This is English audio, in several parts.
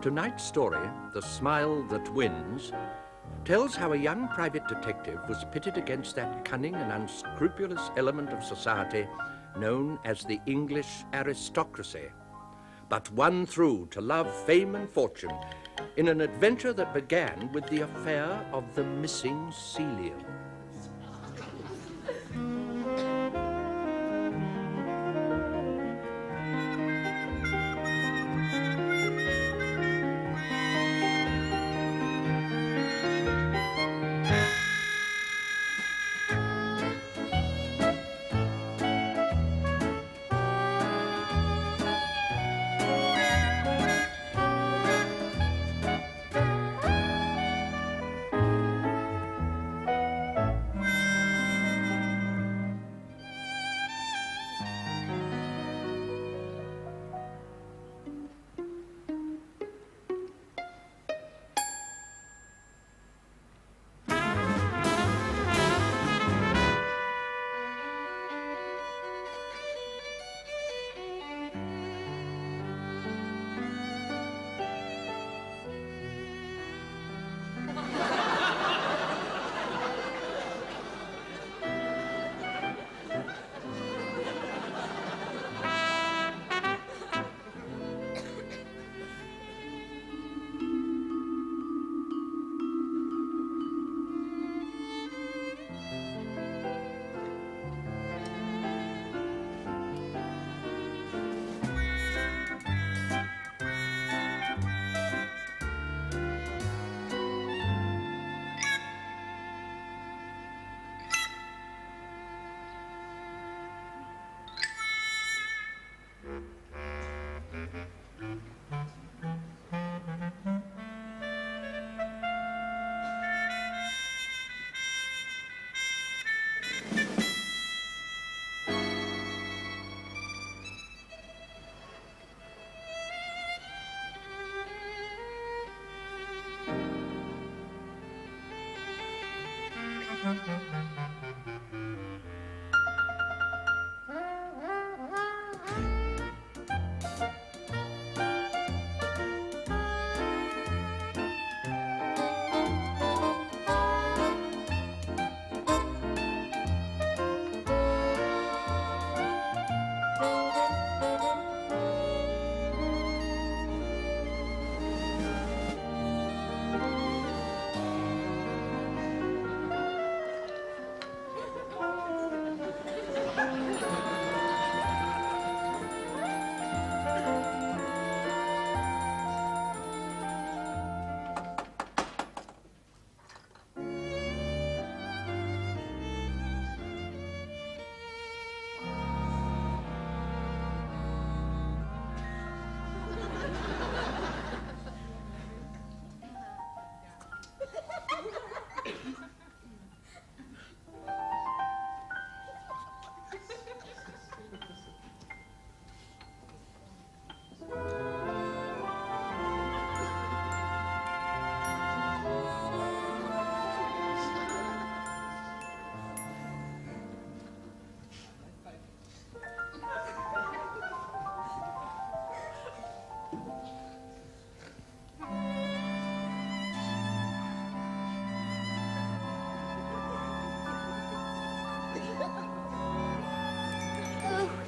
Tonight's story, The Smile That Wins, tells how a young private detective was pitted against that cunning and unscrupulous element of society known as the English aristocracy, but won through to love, fame and fortune in an adventure that began with the affair of the missing Celia.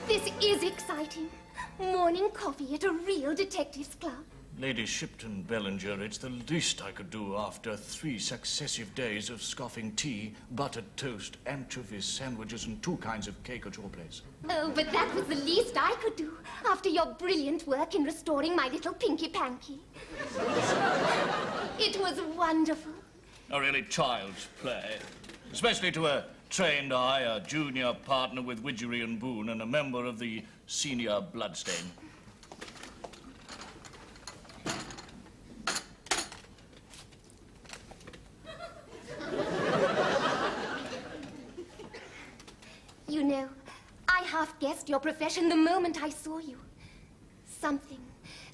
This is exciting. Morning coffee at a real detectives club. Lady Shipton Bellinger, it's the least I could do after 3 successive days of scoffing tea, buttered toast, anchovies, sandwiches, and 2 kinds of cake at your place. Oh, but that was the least I could do after your brilliant work in restoring my little Pinky Panky. It was wonderful. A really child's play, especially to a trained eye, a junior partner with Widgery and Boone, and a member of the senior Bloodstain. You know, I half-guessed your profession the moment I saw you. Something,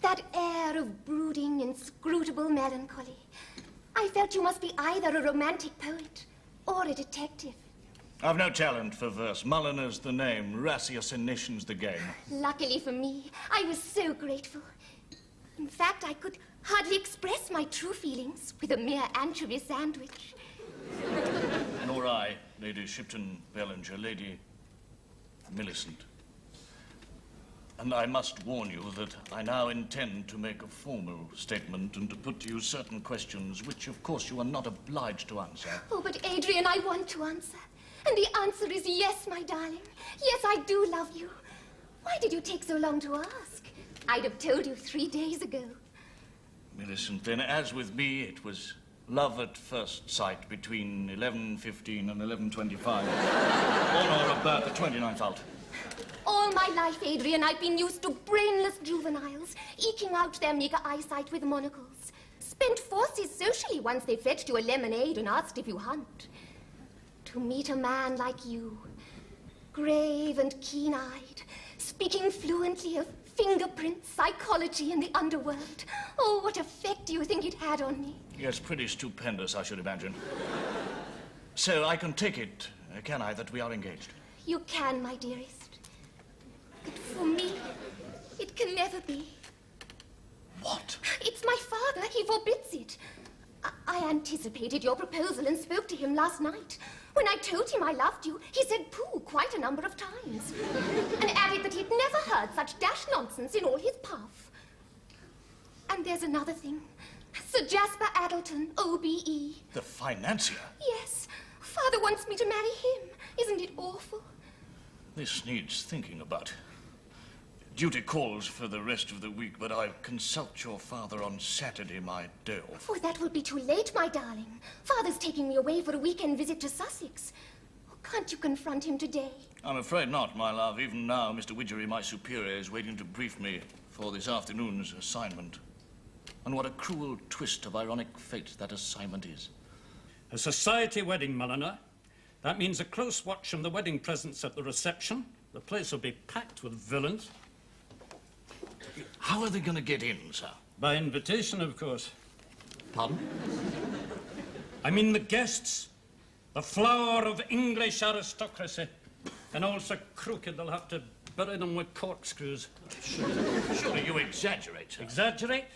that air of brooding, inscrutable melancholy. I felt you must be either a romantic poet or a detective. I've no talent for verse. Mulliner's the name, Ratiocination the game. Luckily for me, I was so grateful. In fact, I could hardly express my true feelings with a mere anchovy sandwich. Nor I, Lady Shipton Bellinger, Lady Millicent. And I must warn you that I now intend to make a formal statement and to put to you certain questions which, of course, you are not obliged to answer. Oh, but Adrian, I want to answer. And the answer is yes, my darling. Yes, I do love you. Why did you take so long to ask? I'd have told you 3 days ago. Millicent, then, as with me, it was love at first sight between 11:15 and 11:25. On or about the 29th out. All my life, Adrian, I've been used to brainless juveniles, eking out their meager eyesight with monocles. Spent forces socially once they fetched you a lemonade and asked if you hunt. To meet a man like you, grave and keen-eyed, speaking fluently of fingerprints, psychology, and the underworld. Oh, what effect do you think it had on me? Yes, pretty stupendous, I should imagine. So I can take it, can I, that we are engaged? You can, my dearest. But for me, it can never be. What? It's my father. He forbids it. I anticipated your proposal and spoke to him last night. When I told him I loved you, he said pooh quite a number of times. And added that he'd never heard such dash nonsense in all his puff. And there's another thing. Sir Jasper Addleton, OBE. The financier? Yes. Father wants me to marry him. Isn't it awful? This needs thinking about. Duty calls for the rest of the week, but I'll consult your father on Saturday, my day off. Oh, that will be too late, my darling. Father's taking me away for a weekend visit to Sussex. Oh, can't you confront him today? I'm afraid not, my love. Even now, Mr. Widgery, my superior, is waiting to brief me for this afternoon's assignment. And what a cruel twist of ironic fate that assignment is. A society wedding, Milliner. That means a close watch on the wedding presents at the reception. The place will be packed with villains. How are they going to get in, sir? By invitation, of course. Pardon? I mean the guests. The flower of English aristocracy. And also crooked, they'll have to bury them with corkscrews. Surely you exaggerate, sir. Exaggerate?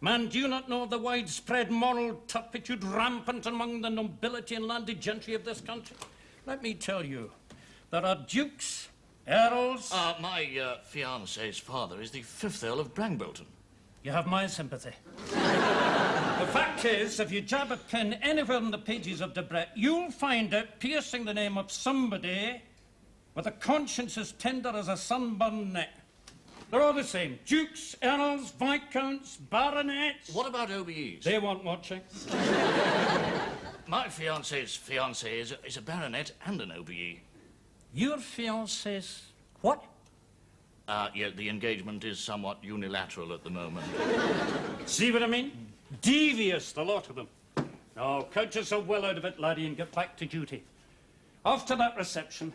Man, do you not know the widespread moral turpitude rampant among the nobility and landed gentry of this country? Let me tell you, there are dukes, earls... My fiancé's father is the 5th Earl of Brangbolton. You have my sympathy. The fact is, if you jab a pen anywhere in the pages of Debrett, you'll find it piercing the name of somebody with a conscience as tender as a sunburned neck. They're all the same. Dukes, earls, viscounts, baronets. What about OBEs? They want watching. My fiancé's fiancé is a baronet and an OBE. Your fiancé's what? Yeah, the engagement is somewhat unilateral at the moment. See what I mean? Devious, the lot of them. Now, cut yourself well out of it, laddie, and get back to duty. Off to that reception.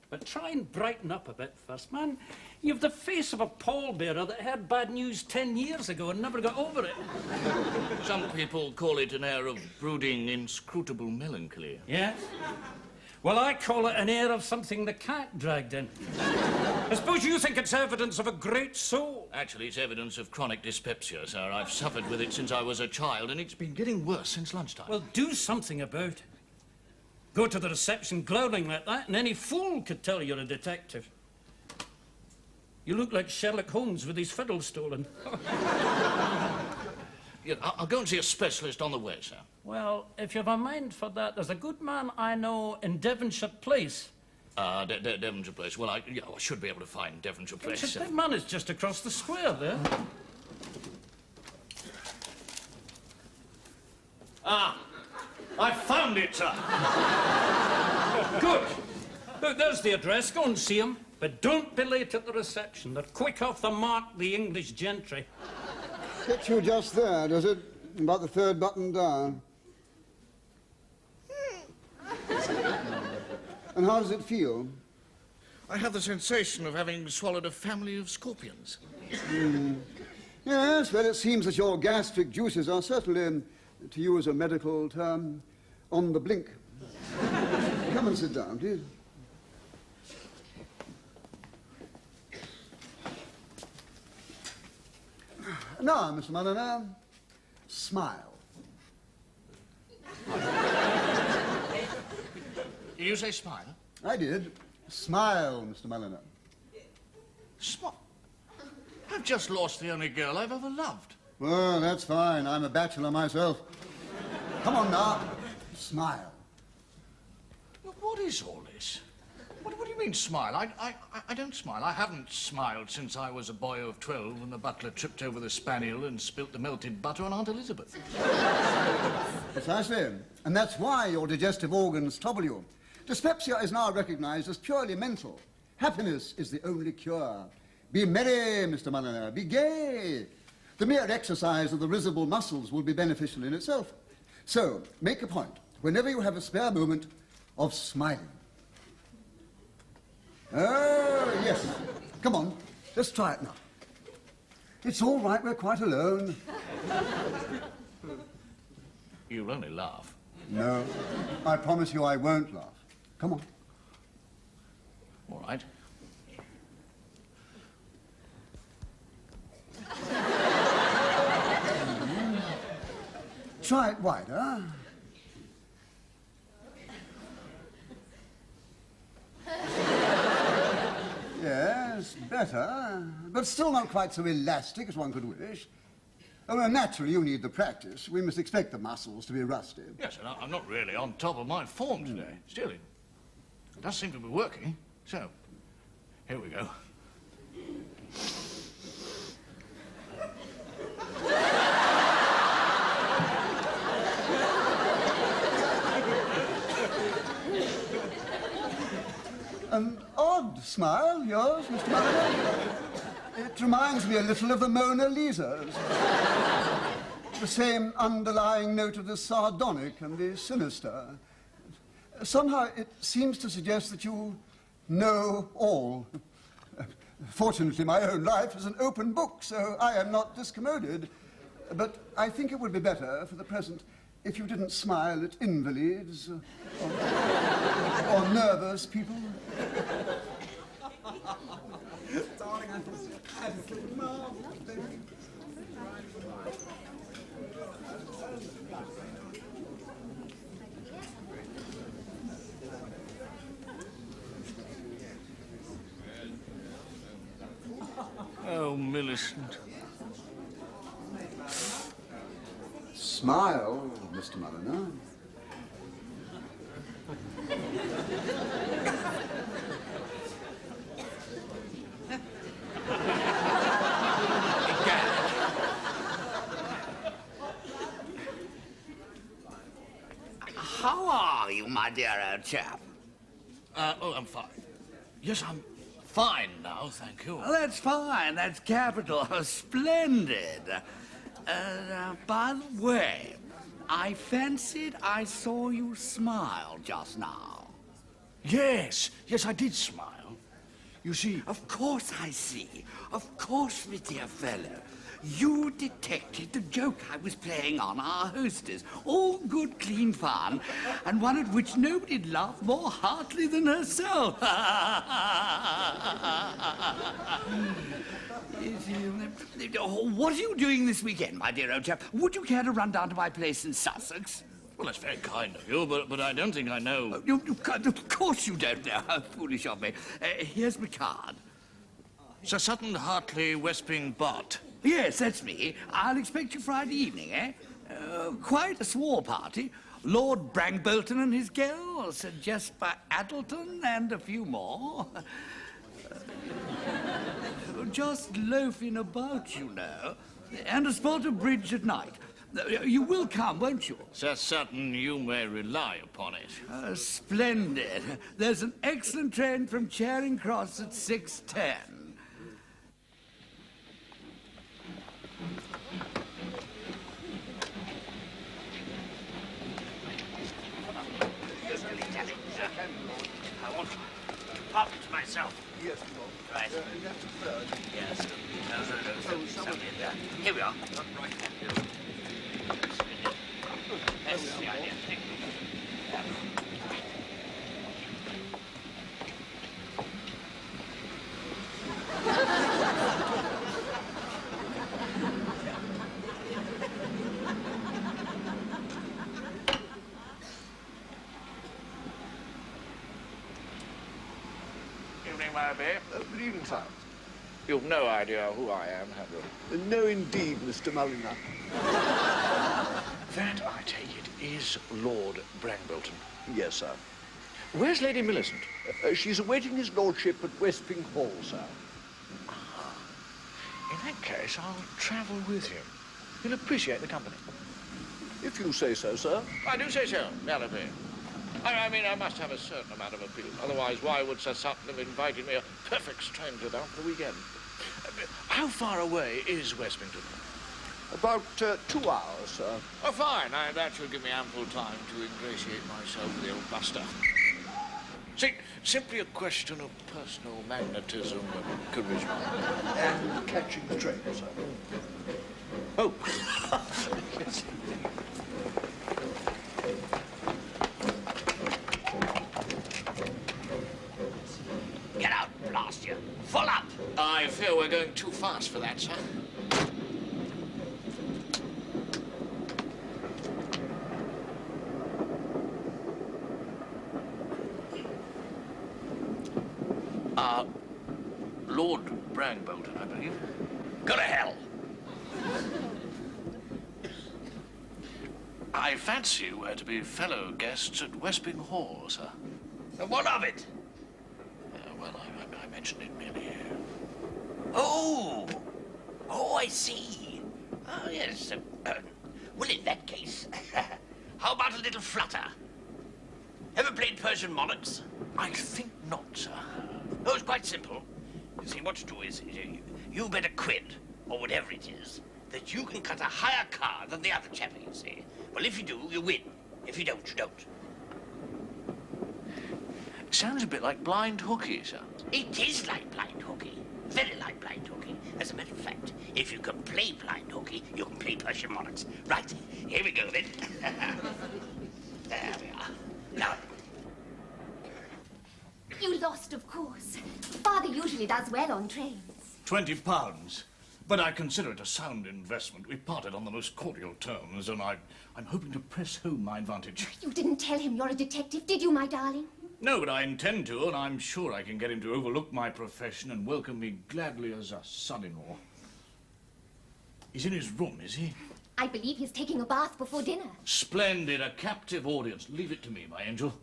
But try and brighten up a bit first, man. You've the face of a pallbearer that heard bad news 10 years ago and never got over it. Some people call it an air of brooding, inscrutable melancholy. Yes? Well, I call it an air of something the cat dragged in. I suppose you think it's evidence of a great soul. Actually, it's evidence of chronic dyspepsia, sir. I've suffered with it since I was a child, and it's been getting worse since lunchtime. Well, do something about it. Go to the reception glowering like that, and any fool could tell you're a detective. You look like Sherlock Holmes with his fiddle stolen. Yeah, I'll go and see a specialist on the way, sir. Well, if you've a mind for that, there's a good man I know in Devonshire Place. Devonshire Place. Well, I should be able to find Devonshire Place. That man is just across the square there. I found it, sir. Good. Look, there's the address. Go and see him. But don't be late at the reception. They're quick off the mark, the English gentry. Hit you just there, does it? About the 3rd button down. And how does it feel? I have the sensation of having swallowed a family of scorpions. Yes, well, it seems that your gastric juices are certainly, to use a medical term, on the blink. Come and sit down, please. Now, Mr. Mulliner, smile. Did you say smile? I did. Smile, Mr. Mulliner. Smile? I've just lost the only girl I've ever loved. Well, that's fine. I'm a bachelor myself. Come on now. Smile. Well, what is all this? What do you mean, smile? I don't smile. I haven't smiled since I was a boy of 12 and the butler tripped over the spaniel and spilt the melted butter on Aunt Elizabeth. Precisely. And that's why your digestive organs trouble you. Dyspepsia is now recognized as purely mental. Happiness is the only cure. Be merry, Mr. Mulliner. Be gay. The mere exercise of the risible muscles will be beneficial in itself. So, make a point, whenever you have a spare moment, of smiling. Oh, yes. Come on, let's try it now. It's all right, we're quite alone. You'll only laugh. No, I promise you I won't laugh. Come on. All right. Try it wider. Yes, better, but still not quite so elastic as one could wish. Oh, well, naturally, you need the practice. We must expect the muscles to be rusty. Yes, and I'm not really on top of my form today. Still, it does seem to be working. So, here we go. An odd smile, yours, Mr. Mulliner. It reminds me a little of the Mona Lisa's. The same underlying note of the sardonic and the sinister. Somehow it seems to suggest that you know all. Fortunately, my own life is an open book, so I am not discommoded. But I think it would be better, for the present, if you didn't smile at invalids or nervous people. Darling, absolutely marvelous. Oh, Millicent. Smile, Mr. Mulliner. How are you, my dear old chap? Oh, I'm fine. Yes, I'm fine now, thank you. Oh, that's fine. That's capital. Splendid. By the way, I fancied I saw you smile just now. Yes, I did smile. You see... Of course I see. Of course, my dear fellow. You detected the joke I was playing on our hostess. All good, clean fun, and one at which nobody'd laugh more heartily than herself. What are you doing this weekend, my dear old chap? Would you care to run down to my place in Sussex? Well, that's very kind of you, but I don't think I know... Of course you don't know. How foolish of me. Here's my card. Sir Sutton Hartley Westping Bott. Yes, that's me. I'll expect you Friday evening, eh? Quite a swore party. Lord Brangbolton and his girl, Sir Jasper Addleton, and a few more. Just loafing about, you know. And a spot of bridge at night. You will come, won't you? Sir Sutton, you may rely upon it. Splendid. There's an excellent train from Charing Cross at 6:10. I want to pop it to myself. Yes, right. Yes. No, somebody in there. Here we are. Right. That's the idea. Thank you. Malaby. Good evening, sir. You've no idea who I am, have you? No, indeed, Mr. Mulliner. That, I take it, is Lord Brangbolton. Yes, sir. Where's Lady Millicent? She's awaiting his lordship at Westping Hall, sir. In that case, I'll travel with him. He'll appreciate the company. If you say so, sir. I do say so, Malaby. I mean, I must have a certain amount of appeal. Otherwise, why would Sir Sutton have invited me, a perfect stranger, down for the weekend? How far away is Westpington? About 2 hours, sir. Oh, fine. That should give me ample time to ingratiate myself with the old buster. See, simply a question of personal magnetism and charisma. And catching the train, sir. Oh. Yes. Get out, blast you. Full up. I fear we're going too fast for that, sir. Lord Brangbolton, I believe. Go to hell. I fancy we're to be fellow guests at Westping Hall, sir. And what of it? Well, I mentioned it merely. Oh, I see. Oh, yes. Well, in that case, how about a little flutter? Ever played Persian monarchs? I think not, sir. Oh, it's quite simple. You see, what you do is you bet a quid, or whatever it is, that you can cut a higher card than the other chappie, you see. Well, if you do, you win. If you don't, you don't. Sounds a bit like blind hooky, sir. It is like blind hooky. Very like blind hooky. As a matter of fact, if you can play blind hooky, you can play Persian monarchs. Right, here we go then. There we are. Now, You lost, of course. Father usually does well on trains. £20. But I consider it a sound investment. We parted on the most cordial terms, and I'm hoping to press home my advantage. You didn't tell him you're a detective, did you, my darling? No, but I intend to, and I'm sure I can get him to overlook my profession and welcome me gladly as a son-in-law. He's in his room, is he? I believe he's taking a bath before dinner. Splendid, a captive audience. Leave it to me, my angel.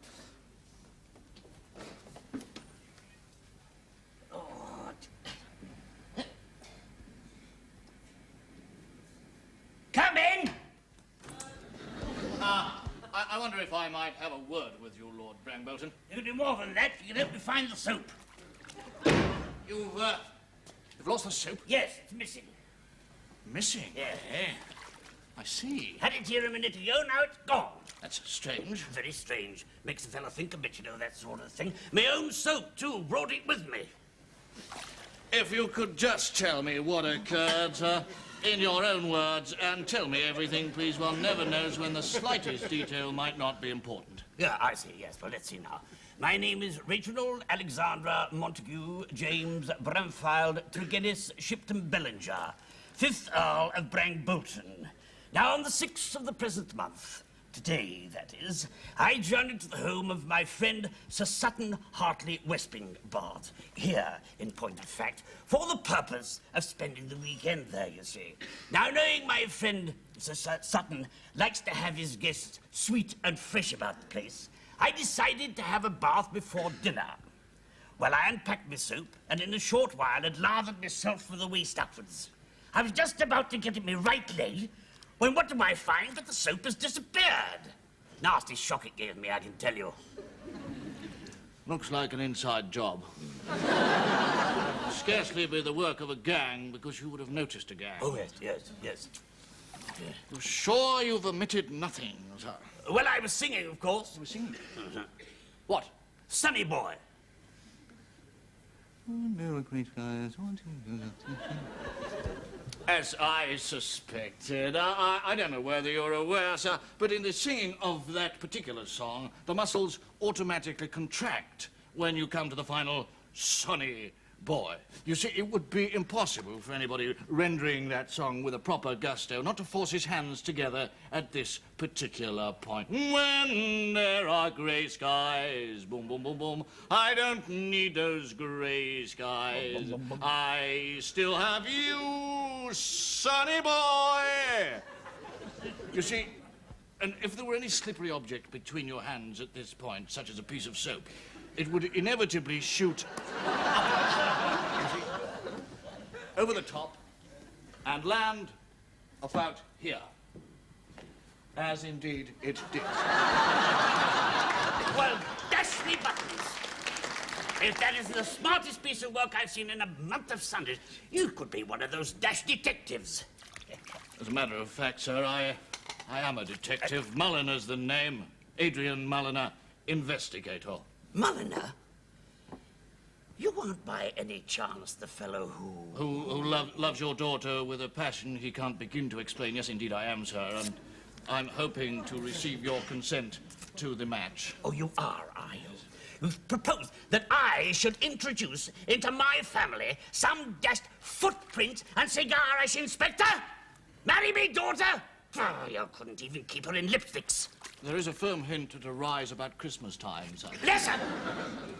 come in! I wonder if I might have a word with you, Lord Brangbolton. You can do more than that. You can help me find the soap. You've lost the soap? Yes, it's missing. Missing? Yeah. I see. Had it here a minute ago, now it's gone. That's strange. Very strange. Makes a fella think a bit, you know, that sort of thing. My own soap, too. Brought it with me. If you could just tell me what occurred, in your own words, and tell me everything, please. One never knows when the slightest detail might not be important. Yeah, I see, yes. Well, let's see now. My name is Reginald Alexandra Montague James Bramfield Tregennis Shipton Bellinger, 5th Earl of Brangbolton. Now, on the 6th of the present month, today, that is, I journeyed to the home of my friend Sir Sutton Hartley Westping Bart, here, in point of fact, for the purpose of spending the weekend there, you see. Now, knowing my friend Sir Sutton likes to have his guests sweet and fresh about the place, I decided to have a bath before dinner. Well, I unpacked my soap, and in a short while had lathered myself from the waist upwards. I was just about to get at my right leg, when what do I find but the soap has disappeared? Nasty shock it gave me, I can tell you. Looks like an inside job. Scarcely be the work of a gang, because you would have noticed a gang. Oh, yes. You're sure you've omitted nothing, sir? Well, I was singing, of course. You were singing? What? Sonny Boy. As I suspected. I don't know whether you're aware, sir, but in the singing of that particular song, the muscles automatically contract when you come to the final Sonny boy. You see, it would be impossible for anybody rendering that song with a proper gusto not to force his hands together at this particular point. When there are grey skies, boom, boom, boom, boom, I don't need those grey skies. Boom, boom, boom, boom. I still have you, sonny boy. You see, and if there were any slippery object between your hands at this point, such as a piece of soap, it would inevitably shoot over the top and land about here, as indeed it did. Well, dash me buttons. If that isn't the smartest piece of work I've seen in a month of Sundays, you could be one of those dash detectives. As a matter of fact, sir, I am a detective. Mulliner's the name. Adrian Mulliner, investigator. Mulliner? You aren't by any chance the fellow who loves your daughter with a passion he can't begin to explain. Yes, indeed, I am, sir, and I'm hoping to receive your consent to the match. Oh, you are you? You've proposed that I should introduce into my family some dashed footprint and cigarish inspector? Marry me, daughter? Oh, you couldn't even keep her in lipsticks. There is a firm hint at a rise about Christmas time, sir. Listen!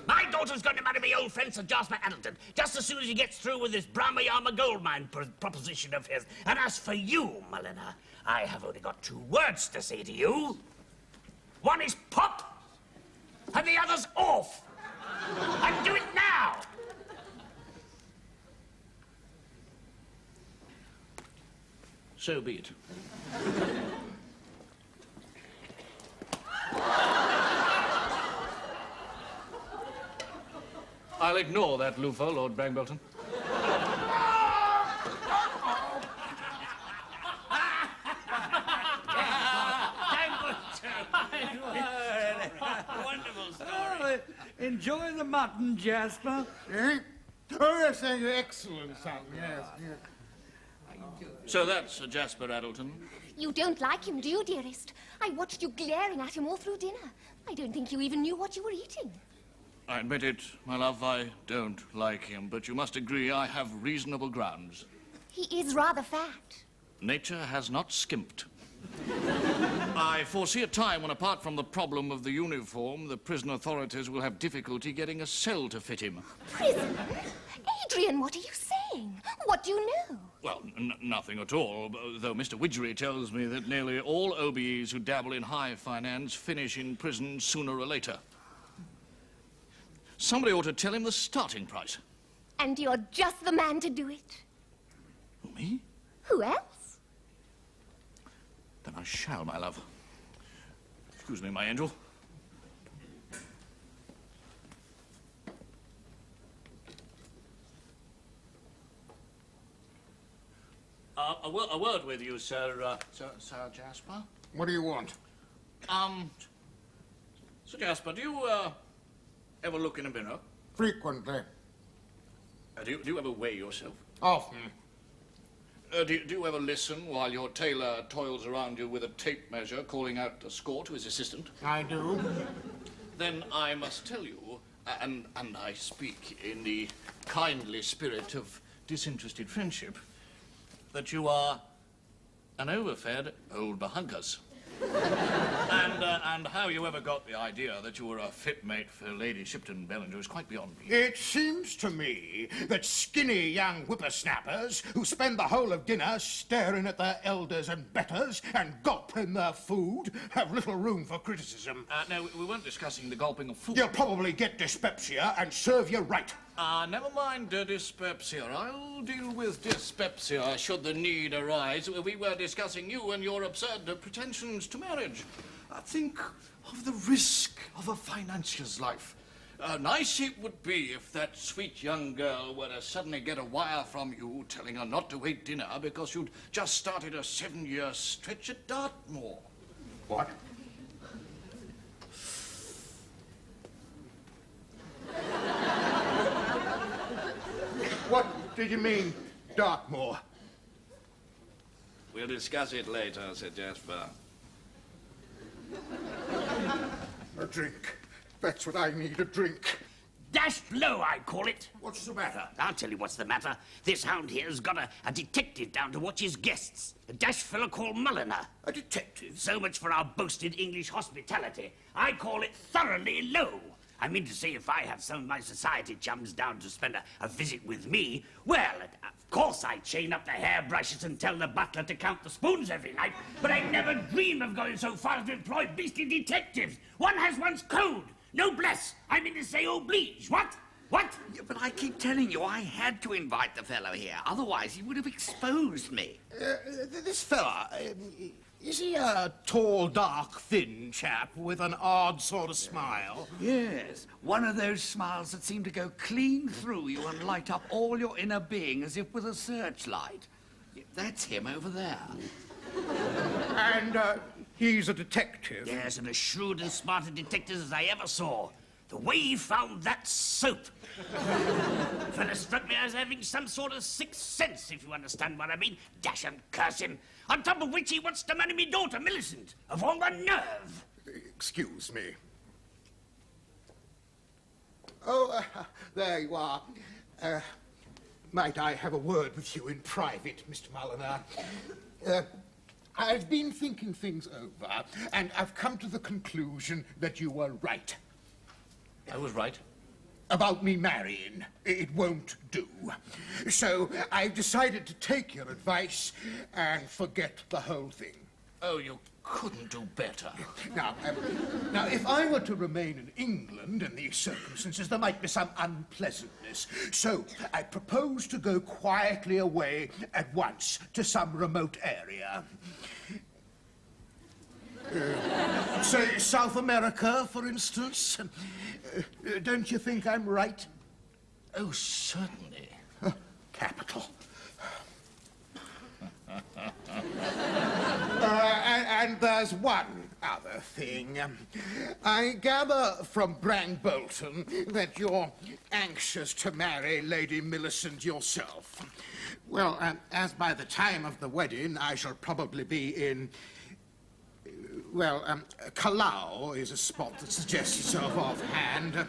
My daughter's going to marry my old friend Sir Jasper Addleton just as soon as he gets through with this Brahmayama gold mine proposition of his. And as for you, Mulliner, I have only got 2 words to say to you. One is pop, and the other's off. And do it now! So be it. I'll ignore that loofah, Lord Brangbelton. Wonderful story. Enjoy the mutton, Jasper. Eh? Oh, yes, thank you. Excellent, son. Yes, yes. So that's Sir Jasper Addleton. You don't like him, do you, dearest? I watched you glaring at him all through dinner. I don't think you even knew what you were eating. I admit it, my love, I don't like him, but you must agree I have reasonable grounds. He is rather fat. Nature has not skimped. I foresee a time when, apart from the problem of the uniform, the prison authorities will have difficulty getting a cell to fit him. Prison? Adrian, what are you saying? What do you know? Well, nothing at all, though Mr. Widgery tells me that nearly all OBEs who dabble in high finance finish in prison sooner or later. Somebody ought to tell him the starting price. And you're just the man to do it. Me? Who else? Then I shall, my love. Excuse me, my angel. A word with you, Sir Jasper. What do you want? Sir Jasper, do you, ever look in a mirror? Frequently. Do you ever weigh yourself? Often. Do you ever listen while your tailor toils around you with a tape measure, calling out a score to his assistant? I do. Then I must tell you, and I speak in the kindly spirit of disinterested friendship, that you are an overfed old bahunkus. And how you ever got the idea that you were a fit mate for Lady Shipton Bellinger is quite beyond me. It seems to me that skinny young whippersnappers who spend the whole of dinner staring at their elders and betters and gulping their food have little room for criticism. No, we weren't discussing the gulping of food. You'll probably get dyspepsia and serve you right. Never mind dyspepsia. I'll deal with dyspepsia should the need arise. We were discussing you and your absurd pretensions to marriage. Think of the risk of a financier's life. Nice it would be if that sweet young girl were to suddenly get a wire from you telling her not to eat dinner because you'd just started a 7-year stretch at Dartmoor. What? What did you mean, Dartmoor? We'll discuss it later, said Jasper. A drink. That's what I need, a drink. Dashed low, I call it. What's the matter? I'll tell you what's the matter. This hound here's got a detective down to watch his guests. A dash fellow called Mulliner. A detective? So much for our boasted English hospitality. I call it thoroughly low. I mean to say, if I have some of my society chums down to spend a visit with me, well, of course I chain up the hairbrushes and tell the butler to count the spoons every night, but I never dream of going so far as to employ beastly detectives. One has one's code. Noblesse. I mean to say oblige. What? What? Yeah, but I keep telling you, I had to invite the fellow here. Otherwise, he would have exposed me. This fella, is he a tall, dark, thin chap with an odd sort of smile? Yes, one of those smiles that seem to go clean through you and light up all your inner being as if with a searchlight. Yeah, that's him over there. And, he's a detective? Yes, and as shrewd and smart a detective as I ever saw. The way he found that soap. Fella struck me as having some sort of sixth sense, if you understand what I mean. Dash and curse him. On top of which he wants to marry me daughter, Millicent. Of all the nerve. Excuse me. Oh, there you are. Might I have a word with you in private, Mr. Mulliner? I've been thinking things over, and I've come to the conclusion that you were right. I was right. About me marrying. It won't do. So I've decided to take your advice and forget the whole thing. Oh, you couldn't do better. Now, if I were to remain in England in these circumstances, there might be some unpleasantness. So I propose to go quietly away at once to some remote area. Say, South America, for instance. Don't you think I'm right? Oh, certainly. Capital. And there's one other thing. I gather from Brang Bolton that you're anxious to marry Lady Millicent yourself. Well, as by the time of the wedding, I shall probably be in... Well, Kalau is a spot that suggests itself offhand.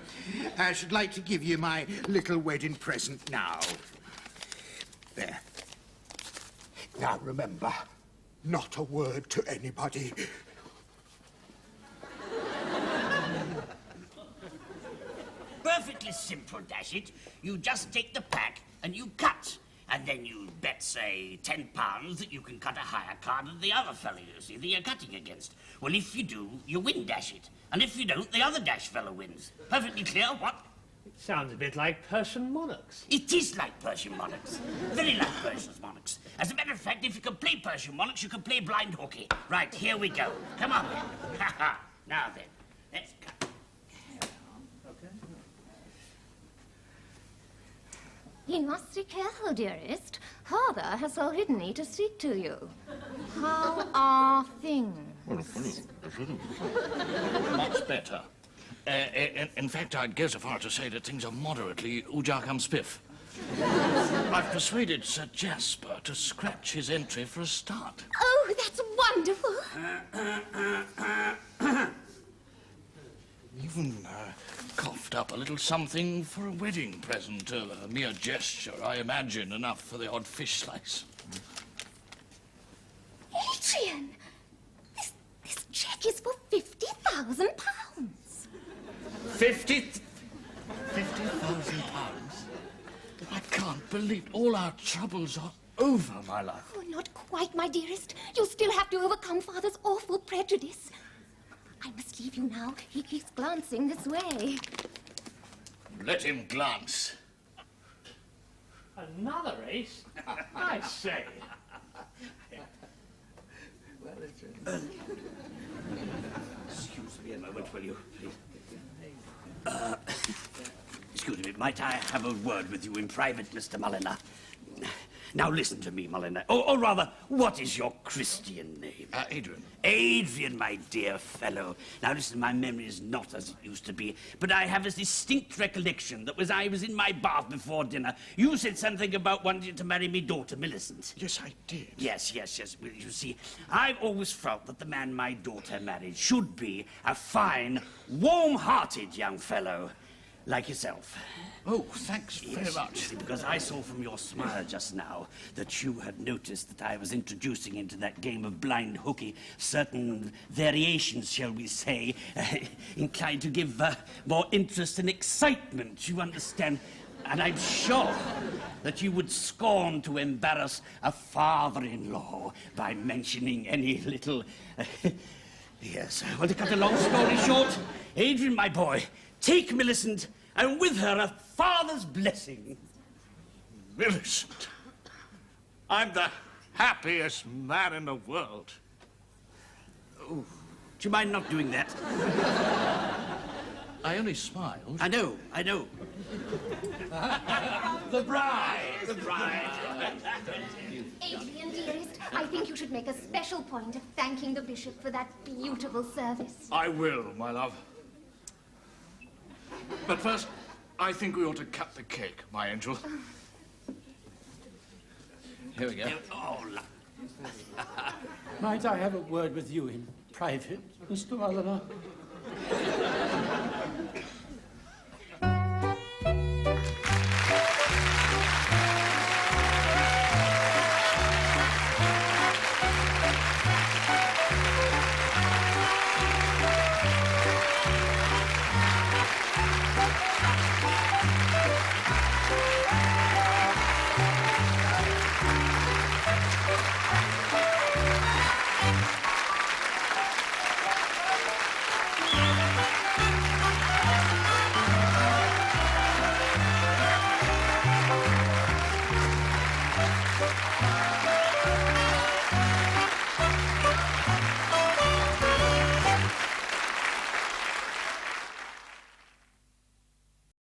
I should like to give you my little wedding present now. There. Now, remember, not a word to anybody. Perfectly simple, dash it. You just take the pack and you cut. And then you bet, say, £10 that you can cut a higher card than the other fellow you see that you're cutting against. Well, if you do, you win, dash it. And if you don't, the other dash fellow wins. Perfectly clear, what? It sounds a bit like Persian monarchs. It is like Persian monarchs. Very like Persian monarchs. As a matter of fact, if you can play Persian monarchs, you can play blind hockey. Right, here we go. Come on, then. Ha-ha. Now, then, let's cut. You must be careful, dearest. Father has forbidden me to speak to you. How are things? Much better. In fact, I'd go so far to say that things are moderately ujakam spiff. I've persuaded Sir Jasper to scratch his entry for a start. Oh, that's wonderful. Even coughed up a little something for a wedding present. A mere gesture, I imagine, enough for the odd fish slice. Adrian, this cheque is for £50,000. 50,000 pounds? I can't believe all our troubles are over, my love. Oh, not quite, my dearest. You still have to overcome Father's awful prejudice. I must leave you now. He keeps glancing this way. Let him glance. Another ace? I say. Excuse me a moment, will you, please? Excuse me, might I have a word with you in private, Mr. Mulliner? Now listen to me, Mulliner. Or rather, what is your Christian name? Adrian. Adrian, my dear fellow. Now listen, my memory is not as it used to be, but I have a distinct recollection that I was in my bath before dinner. You said something about wanting to marry me daughter, Millicent. Yes, I did. Yes. Well, you see, I've always felt that the man my daughter married should be a fine, warm-hearted young fellow. like yourself. Oh, thanks very Yes, much. because I saw from your smile just now that you had noticed that I was introducing into that game of blind hooky certain variations, shall we say, inclined to give more interest and excitement, you understand? And I'm sure that you would scorn to embarrass a father-in-law by mentioning any little... Yes, well, to cut a long story short, Adrian, my boy, take Millicent, and with her a father's blessing. Millicent, I'm the happiest man in the world. Oh, do you mind not doing that? I only smiled. I know. The bride! The bride. Adrian, dearest, I think you should make a special point of thanking the bishop for that beautiful service. I will, my love. But first, I think we ought to cut the cake, my angel. Here we go. Oh, Might I have a word with you in private, Mr. Oliver?